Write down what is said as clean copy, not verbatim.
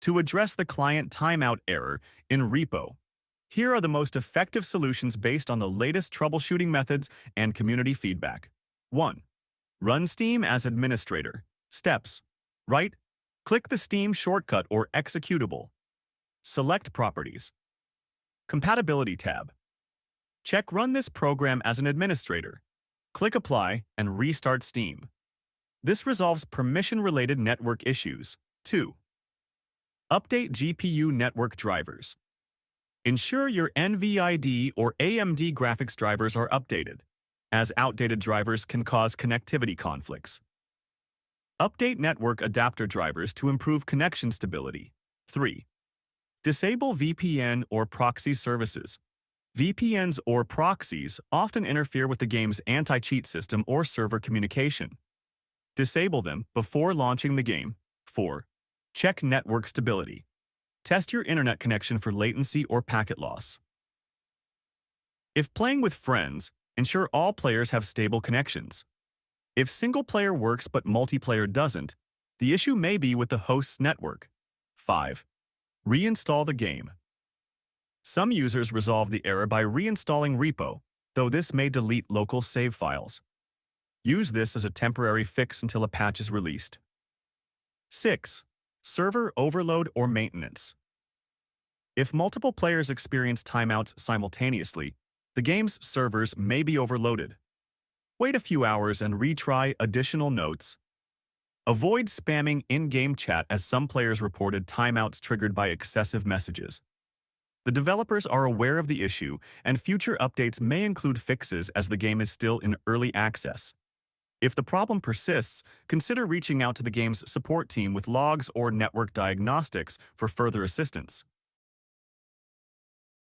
To address the client timeout error in REPO, here are the most effective solutions based on the latest troubleshooting methods and community feedback. 1. Run Steam as administrator. Steps. Right. Click the Steam shortcut or executable. Select Properties. Compatibility tab. Check Run this program as an administrator. Click Apply and restart Steam. This resolves permission-related network issues. 2. Update GPU network drivers. Ensure your NVIDIA or AMD graphics drivers are updated, as outdated drivers can cause connectivity conflicts. Update network adapter drivers to improve connection stability. 3. Disable VPN or proxy services. VPNs or proxies often interfere with the game's anti-cheat system or server communication. Disable them before launching the game. 4. Check network stability. Test your internet connection for latency or packet loss. If playing with friends, ensure all players have stable connections. If single player works but multiplayer doesn't, the issue may be with the host's network. 5. Reinstall the game. Some users resolve the error by reinstalling REPO, though this may delete local save files. Use this as a temporary fix until a patch is released. 6. Server overload or maintenance. If multiple players experience timeouts simultaneously, the game's servers may be overloaded. Wait a few hours and retry additional notes. Avoid spamming in-game chat as some players reported timeouts triggered by excessive messages. The developers are aware of the issue, and future updates may include fixes as the game is still in early access. If the problem persists, consider reaching out to the game's support team with logs or network diagnostics for further assistance.